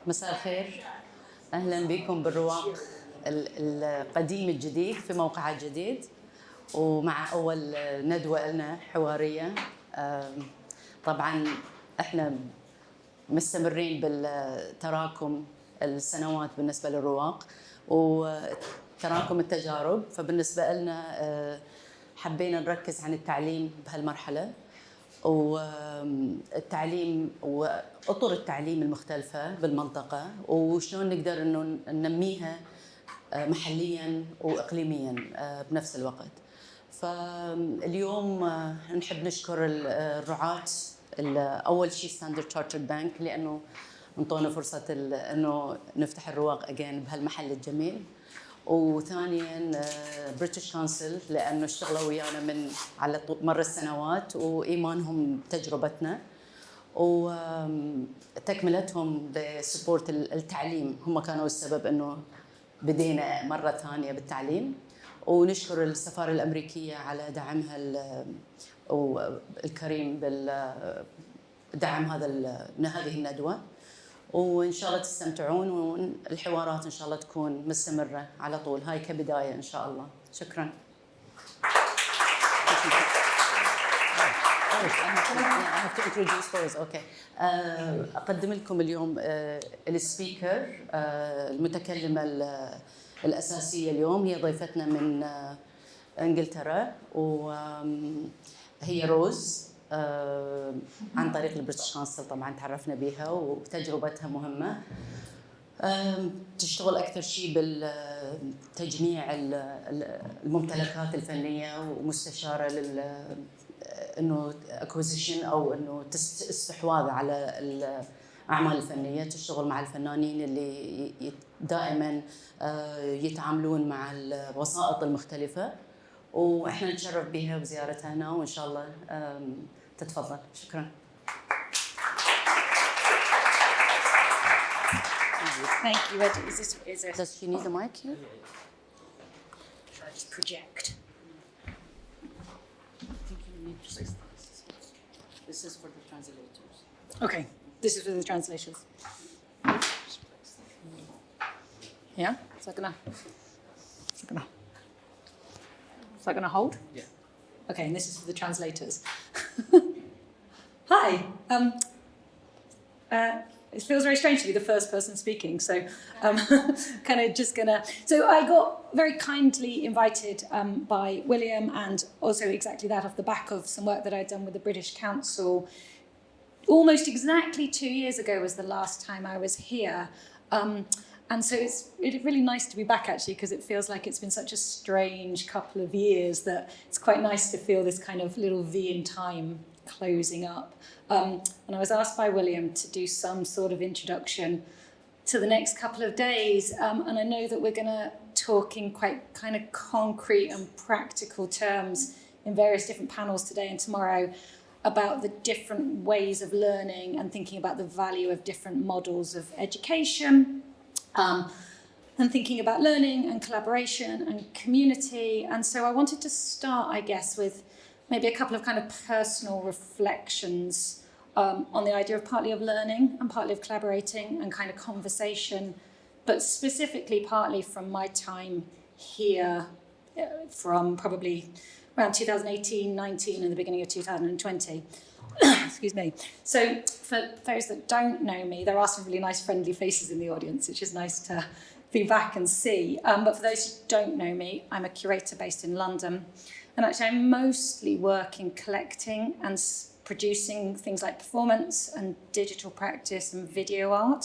مساء الخير، أهلا بكم بالرواق القديم الجديد في موقع الجديد، ومع أول ندوة لنا حوارية. طبعا احنا مستمرين بالتراكم السنوات بالنسبة للرواق وتراكم التجارب، فبالنسبة لنا حبينا نركز عن التعليم بهالمرحلة والتعليم وأطر التعليم المختلفة بالمنطقة وشلون نقدر إنه ننميها محلياً وإقليمياً بنفس الوقت. فاليوم نحب نشكر الرعاة، أول شيء ستاندرد تشارترد بانك لأنه انطونا فرصة إنه نفتح الرواق أجين بهالمحل الجميل، وثانياً بريتش كونسل لأنه اشتغلوا ويانا من على مر السنوات وإيمانهم بتجربتنا، وتكملتهم بسبورت التعليم، هم كانوا السبب إنه بدينا مرة ثانية بالتعليم. ونشكر السفارة الأمريكية على دعمها الكريم بدعم هذه الندوة، وإن شاء الله تستمتعون والحوارات إن شاء الله تكون مستمرة على طول. هاي كبداية إن شاء الله. شكراً. أقدم لكم اليوم السبيكر، المتكلمة الأساسية اليوم هي ضيفتنا من إنجلترا، وهي روز عن طريق البريتش كونسل. طبعا تعرفنا بها وتجربتها مهمة. تشتغل أكثر شيء بالتجميع الممتلكات الفنية ومستشارة إنه acquisition أو إنه استحواذ على الأعمال الفنية. تشتغل مع الفنانين اللي دائماً يتعاملون مع الوسائط المختلفة، وإحنا نتشرف بها بزيارتها هنا وإن شاء الله تتفضل. شكراً. Thank you. Does she need a mic here? Should I just project? I think you need to say this is for the translators. Okay, this is for the translations. Yeah? Is that gonna hold? Yeah. Okay, and this is for the translators. Hi. It feels very strange to be the first person speaking, so kind of just gonna. So I got very kindly invited by William, and also exactly that off the back of some work that I'd done with the British Council. Almost exactly 2 years ago was the last time I was here. And so it's really nice to be back, actually, because it feels like it's been such a strange couple of years that it's quite nice to feel this kind of little V in time closing up. And I was asked by William to do some sort of introduction to the next couple of days. And I know that we're going to talk in quite kind of concrete and practical terms in various different panels today and tomorrow about the different ways of learning and thinking about the value of different models of education. And thinking about learning and collaboration and community. And so I wanted to start, I guess, with maybe a couple of kind of personal reflections on the idea of partly of learning and partly of collaborating and kind of conversation, but specifically partly from my time here, from probably around 2018, 19 and the beginning of 2020. Excuse me. So for those that don't know me, there are some really nice friendly faces in the audience, which is nice to be back and see. But for those who don't know me, I'm a curator based in London. And actually I mostly work in collecting and producing things like performance and digital practice and video art.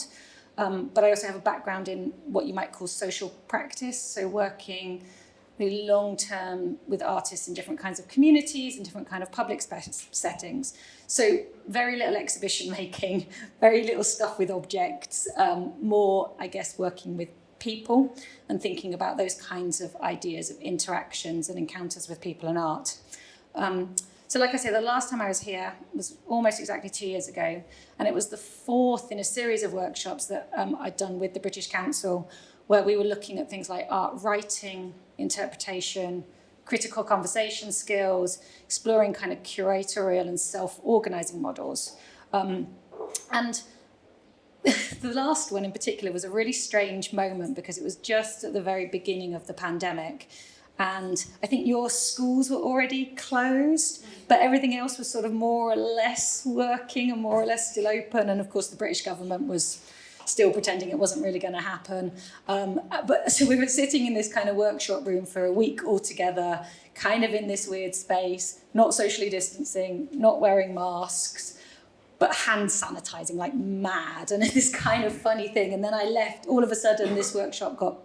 But I also have a background in what you might call social practice. So working really long-term with artists in different kinds of communities and different kind of public settings. So very little exhibition making, very little stuff with objects, more, I guess, working with people and thinking about those kinds of ideas of interactions and encounters with people and art. So like I say, the last time I was here was almost exactly 2 years ago, and it was the fourth in a series of workshops that I'd done with the British Council, where we were looking at things like art writing, interpretation, critical conversation skills, exploring kind of curatorial and self-organizing models. And the last one in particular was a really strange moment because it was just at the very beginning of the pandemic. And I think your schools were already closed, but everything else was sort of more or less working and more or less still open. And of course, the British government was still pretending it wasn't really going to happen. But so we were sitting in this kind of workshop room for a week all together, kind of in this weird space, not socially distancing, not wearing masks, but hand sanitizing like mad. And this kind of funny thing. And then I left. All of a sudden, this workshop got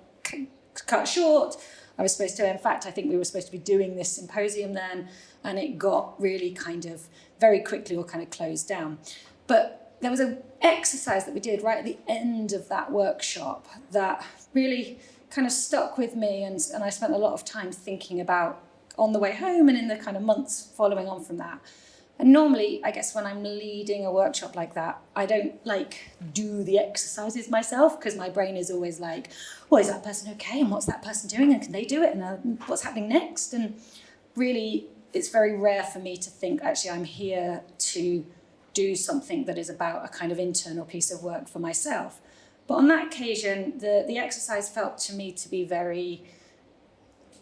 cut short. I was supposed to, in fact, I think we were supposed to be doing this symposium then, and it got really kind of very quickly all kind of closed down. But there was an exercise that we did right at the end of that workshop that really kind of stuck with me, and I spent a lot of time thinking about on the way home and in the kind of months following on from that. And normally, I guess when I'm leading a workshop like that, I don't do the exercises myself because my brain is always like, well, is that person okay? And what's that person doing? And can they do it? And what's happening next? And really, it's very rare for me to think, actually, I'm here to do something that is about a kind of internal piece of work for myself. But on that occasion, the exercise felt to me to be very,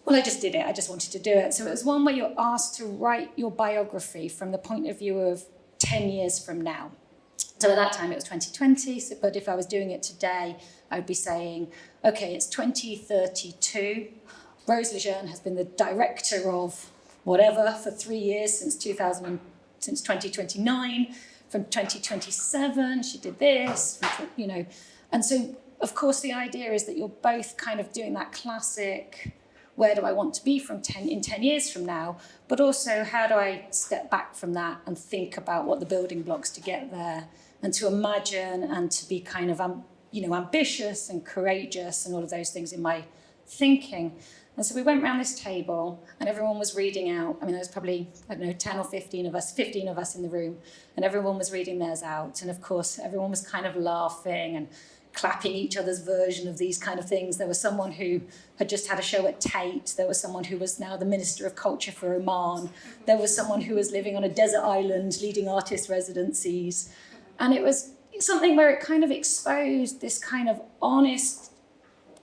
well, I just did it. I just wanted to do it. So it was one where you're asked to write your biography from the point of view of 10 years from now. So at that time it was 2020, but if I was doing it today, I would be saying, okay, it's 2032. Rose Lejeune has been the director of whatever for 3 years since 2029. From 2027, she did this, And so, of course, the idea is that you're both kind of doing that classic, where do I want to be in 10 years from now? But also, how do I step back from that and think about what the building blocks to get there, and to imagine and to be kind of, ambitious and courageous and all of those things in my thinking. And so we went around this table and everyone was reading out. I mean, there was probably, 10 or 15 of us in the room, and everyone was reading theirs out. And of course, everyone was kind of laughing and clapping each other's version of these kind of things. There was someone who had just had a show at Tate. There was someone who was now the Minister of Culture for Oman. There was someone who was living on a desert island leading artist residencies. And it was something where it kind of exposed this kind of honest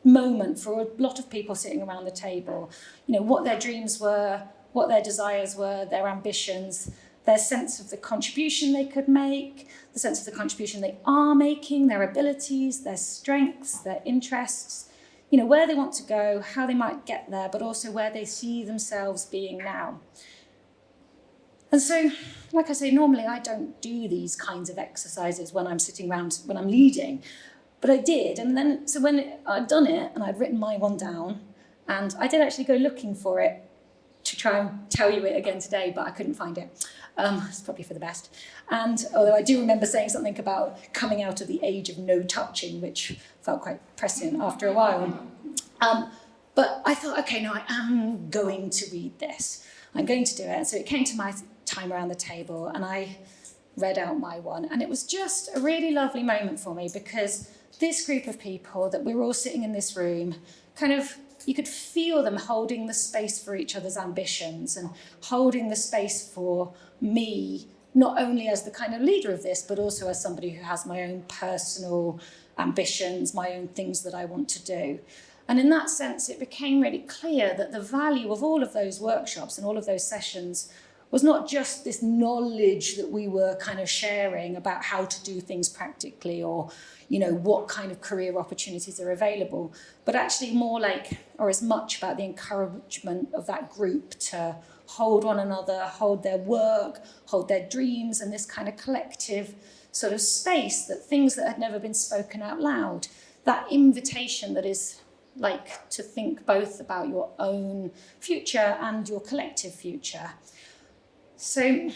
moment for a lot of people sitting around the table, what their dreams were, what their desires were, their ambitions, their sense of the contribution they could make, the sense of the contribution they are making, their abilities, their strengths, their interests, where they want to go, how they might get there, but also where they see themselves being now. And so, like I say, normally I don't do these kinds of exercises when I'm sitting around, when I'm leading, but I did. And then, so when I'd done it and I'd written my one down, and I did actually go looking for it to try and tell you it again today, but I couldn't find it. It's probably for the best. And although I do remember saying something about coming out of the age of no touching, which felt quite prescient after a while. But I thought, okay, no, I am going to read this. I'm going to do it. And so it came to my time around the table and I read out my one. And it was just a really lovely moment for me because this group of people that we were all sitting in this room, kind of, you could feel them holding the space for each other's ambitions and holding the space for me, not only as the kind of leader of this, but also as somebody who has my own personal ambitions, my own things that I want to do. And in that sense, it became really clear that the value of all of those workshops and all of those sessions was not just this knowledge that we were kind of sharing about how to do things practically or, what kind of career opportunities are available, but actually more like, or as much about the encouragement of that group to hold one another, hold their work, hold their dreams, and this kind of collective sort of space, that things that had never been spoken out loud, that invitation that is like to think both about your own future and your collective future. So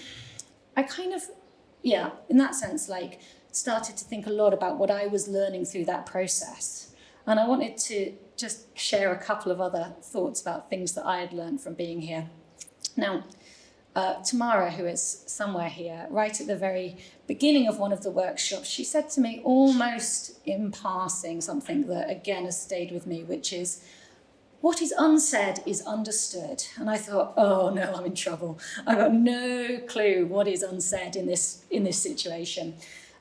I kind of, in that sense, started to think a lot about what I was learning through that process. And I wanted to just share a couple of other thoughts about things that I had learned from being here. Now, Tamara, who is somewhere here, right at the very beginning of one of the workshops, she said to me almost in passing something that again has stayed with me, which is, what is unsaid is understood. And I thought, oh no, I'm in trouble. I've got no clue what is unsaid in this situation.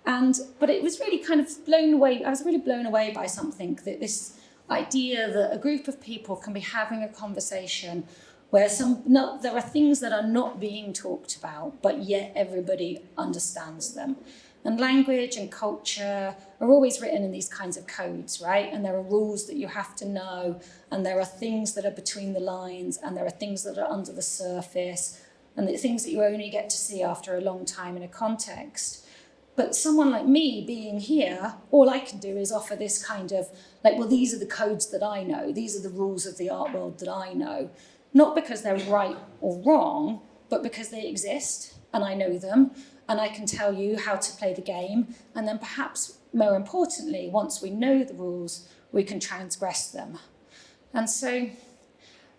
But it was really kind of blown away. I was really blown away by something, that this idea that a group of people can be having a conversation where there are things that are not being talked about, but yet everybody understands them. And language and culture are always written in these kinds of codes, right? And there are rules that you have to know, and there are things that are between the lines, and there are things that are under the surface, and the things that you only get to see after a long time in a context. But someone like me being here, all I can do is offer this kind of, like, well, these are the codes that I know, these are the rules of the art world that I know, not because they're right or wrong, but because they exist, and I know them, and I can tell you how to play the game, and then perhaps more importantly, once we know the rules, we can transgress them. And so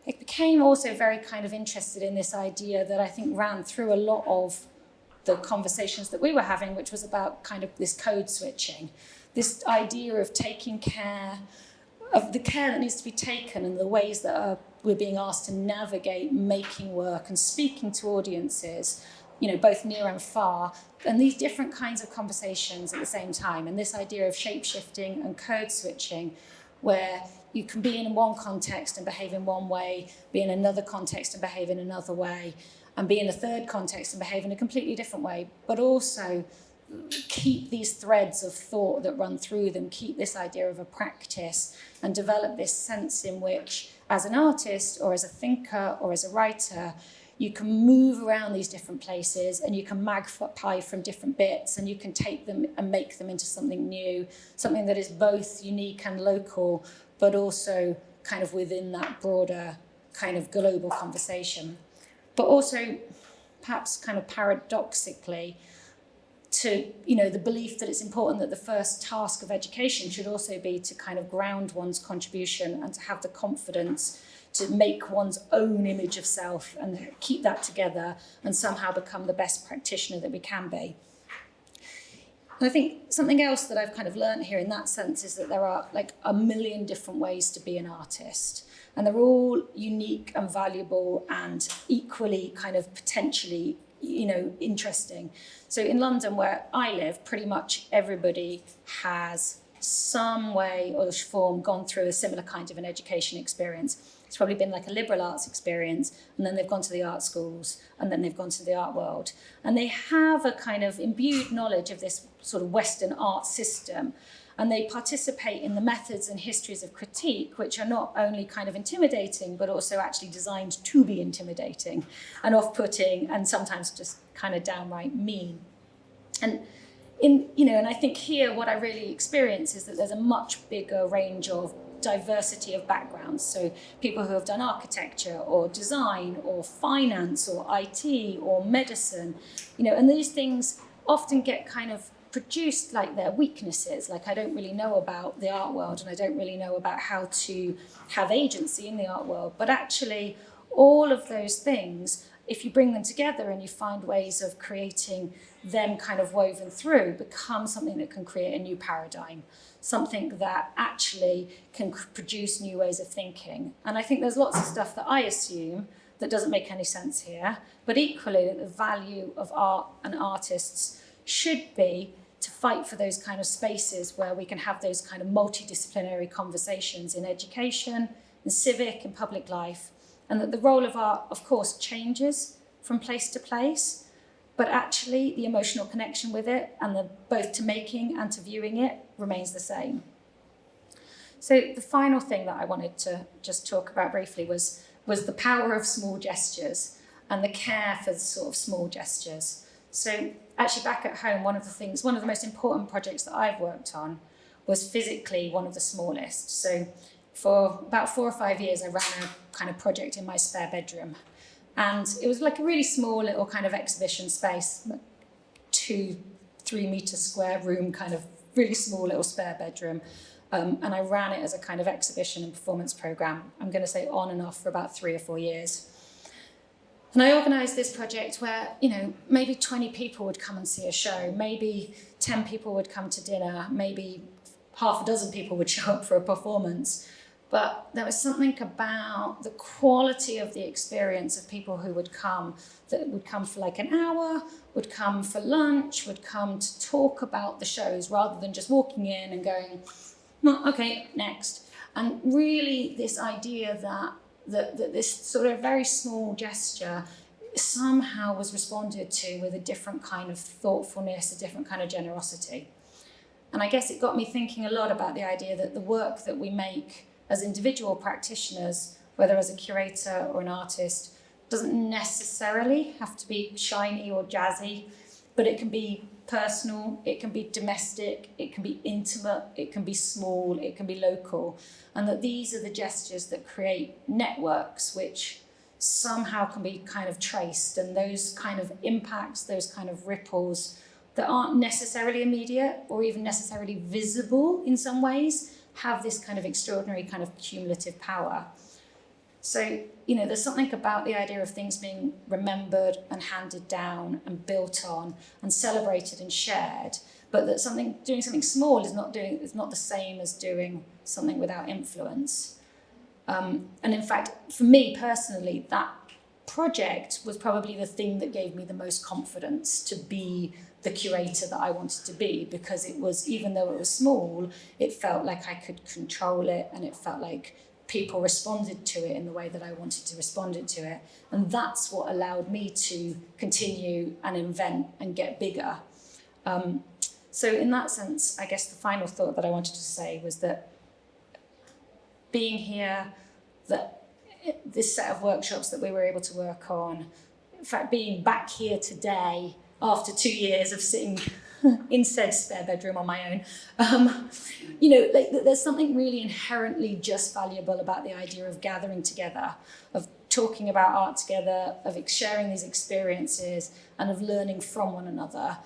I became also very kind of interested in this idea that I think ran through a lot of the conversations that we were having, which was about kind of this code switching, this idea of taking care of the care that needs to be taken and the ways that we're being asked to navigate making work and speaking to audiences, both near and far, and these different kinds of conversations at the same time. And this idea of shape-shifting and code switching, where you can be in one context and behave in one way, be in another context and behave in another way, and be in a third context and behave in a completely different way, but also keep these threads of thought that run through them, keep this idea of a practice, and develop this sense in which, as an artist or as a thinker or as a writer, you can move around these different places and you can magpie from different bits, and you can take them and make them into something new, something that is both unique and local, but also kind of within that broader kind of global conversation. But also, perhaps kind of paradoxically, to the belief that it's important that the first task of education should also be to kind of ground one's contribution and to have the confidence to make one's own image of self and keep that together and somehow become the best practitioner that we can be. And I think something else that I've kind of learned here in that sense is that there are like a million different ways to be an artist, and they're all unique and valuable and equally kind of potentially interesting. So in London, where I live, pretty much everybody has some way or form gone through a similar kind of an education experience. It's probably been like a liberal arts experience, and then they've gone to the art schools, and then they've gone to the art world. And they have a kind of imbued knowledge of this sort of Western art system, and they participate in the methods and histories of critique, which are not only kind of intimidating, but also actually designed to be intimidating and off-putting and sometimes just kind of downright mean. And and I think here what I really experience is that there's a much bigger range of diversity of backgrounds. So people who have done architecture or design or finance or IT or medicine, and these things often get kind of produced like their weaknesses. Like, I don't really know about the art world, and I don't really know about how to have agency in the art world. But actually, all of those things, if you bring them together and you find ways of creating them kind of woven through, become something that can create a new paradigm, something that actually can produce new ways of thinking. And I think there's lots of stuff that I assume that doesn't make any sense here, but equally that the value of art and artists should be to fight for those kind of spaces where we can have those kind of multidisciplinary conversations in education, in civic, in public life, and that the role of art, of course, changes from place to place, but actually the emotional connection with it and both to making and to viewing it remains the same. So the final thing that I wanted to just talk about briefly was the power of small gestures and the care for the sort of small gestures. So actually back at home, one of the most important projects that I've worked on was physically one of the smallest. So for about 4 or 5 years, I ran a kind of project in my spare bedroom. And it was like a really small little kind of exhibition space, 2-3 meter square room, kind of really small little spare bedroom. And I ran it as a kind of exhibition and performance program, I'm going to say on and off, for about 3 or 4 years. And I organised this project where, maybe 20 people would come and see a show, maybe 10 people would come to dinner, maybe half a dozen people would show up for a performance. but there was something about the quality of the experience of people who would come, that would come for like an hour, would come for lunch, would come to talk about the shows rather than just walking in and going, well, okay, next. And really this idea that this sort of very small gesture somehow was responded to with a different kind of thoughtfulness, a different kind of generosity. And I guess it got me thinking a lot about the idea that the work that we make as individual practitioners, whether as a curator or an artist, doesn't necessarily have to be shiny or jazzy, but it can be personal, it can be domestic, it can be intimate, it can be small, it can be local. And that these are the gestures that create networks which somehow can be kind of traced, and those kind of impacts, those kind of ripples that aren't necessarily immediate or even necessarily visible in some ways, have this kind of extraordinary kind of cumulative power. So, there's something about the idea of things being remembered and handed down and built on and celebrated and shared, but that doing something small is not the same as doing something without influence. And in fact, for me personally, that project was probably the thing that gave me the most confidence to be the curator that I wanted to be, because it was, even though it was small, it felt like I could control it, and it felt like people responded to it in the way that I wanted to respond to it. And that's what allowed me to continue and invent and get bigger. So in that sense, I guess the final thought that I wanted to say was that being here, that this set of workshops that we were able to work on, in fact, being back here today after 2 years of sitting in said spare bedroom on my own, there's something really inherently just valuable about the idea of gathering together, of talking about art together, of sharing these experiences, and of learning from one another.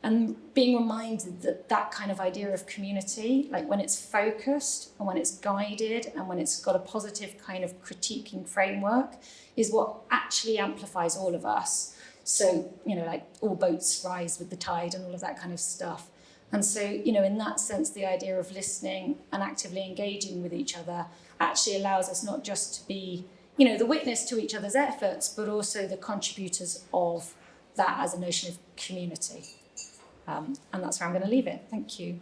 And being reminded that that kind of idea of community, like when it's focused and when it's guided and when it's got a positive kind of critiquing framework, is what actually amplifies all of us. So, like all boats rise with the tide and all of that kind of stuff. And so, in that sense, the idea of listening and actively engaging with each other actually allows us not just to be, the witness to each other's efforts, but also the contributors of that as a notion of community. And that's where I'm going to leave it. Thank you.